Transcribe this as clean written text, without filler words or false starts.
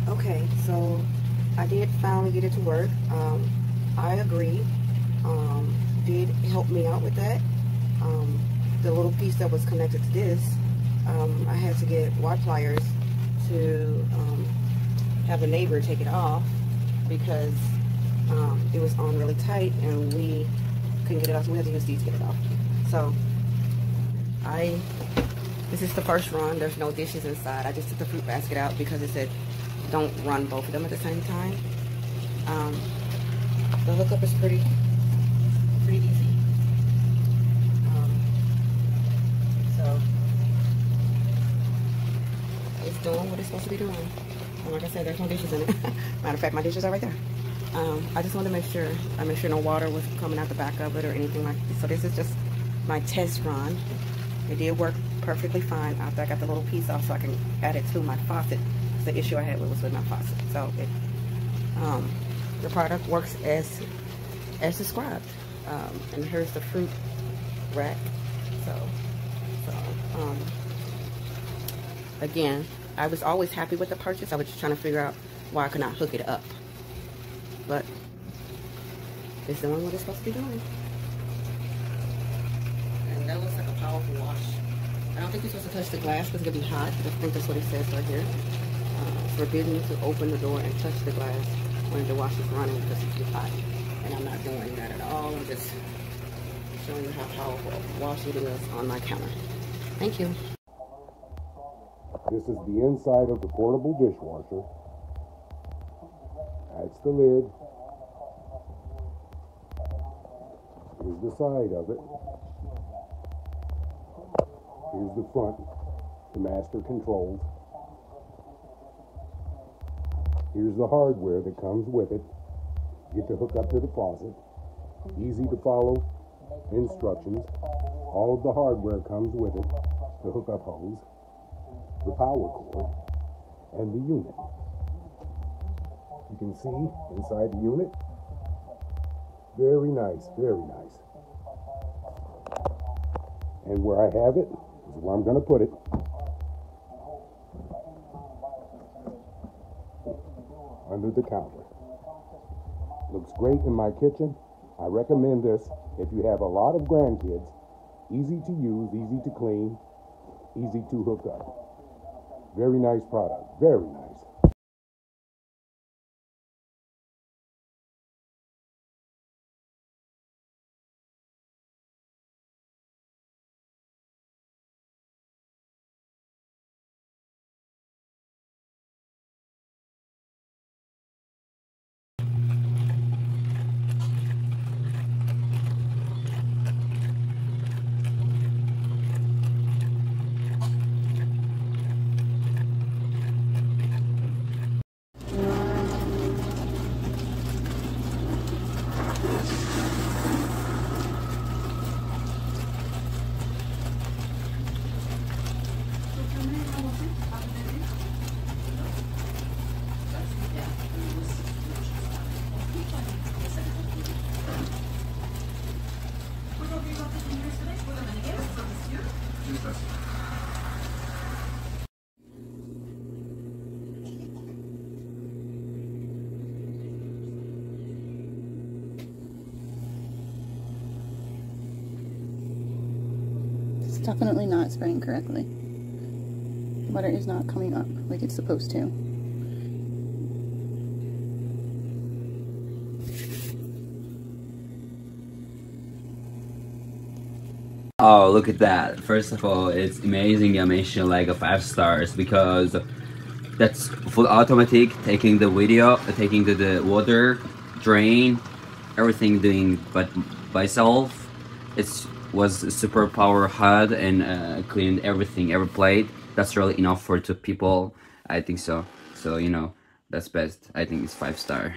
Okay, so I did finally get it to work. I agree. Did help me out with that. The little piece that was connected to this, I had to get Y pliers to have a neighbor take it off because it was on really tight and we couldn't get it off, so we had to use these to get it off. So this is the first run. There's no dishes inside. I just took the fruit basket out because it said don't run both of them at the same time. The hookup is pretty easy. So it's doing what it's supposed to be doing. And like I said, there's no dishes in it. Matter of fact, my dishes are right there. I just wanted to make sure no water was coming out the back of it or anything like that. So this is just my test run. It did work perfectly fine after I got the little piece off so I can add it to my faucet. The issue I had was with my faucet. So the product works as described. And here's the fruit rack. So again, I was always happy with the purchase. I was just trying to figure out why I could not hook it up. But it's doing what it's supposed to be doing. And that looks like a powerful wash. I don't think you're supposed to touch the glass because it'll be hot. I think that's what it says right here. It's forbidden to open the door and touch the glass when the wash is running because it's too hot. And I'm not doing that at all. I'm just showing you how powerful a wash it is on my counter. Thank you. This is the inside of the portable dishwasher. That's the lid. Here's the side of it. Here's the front, the master controls. Here's the hardware that comes with it. You get to hook up to the faucet. Easy to follow instructions. All of the hardware comes with it. The hookup hose, the power cord, and the unit. You can see inside the unit. Very nice, very nice. And where I have it is where I'm going to put it. Under the counter. Looks great in my kitchen. I recommend this if you have a lot of grandkids. Easy to use, easy to clean, easy to hook up. Very nice product, very nice. It's definitely not spraying correctly. Water is not coming up like it's supposed to. Oh, look at that. First of all, it's amazing I mentioned like a 5 stars because that's full automatic, taking the video, taking the water, drain, everything doing but by itself. It was a super power HUD and cleaned everything, every plate. That's really enough for 2 people. I think so. So, you know, that's best. I think it's 5 star.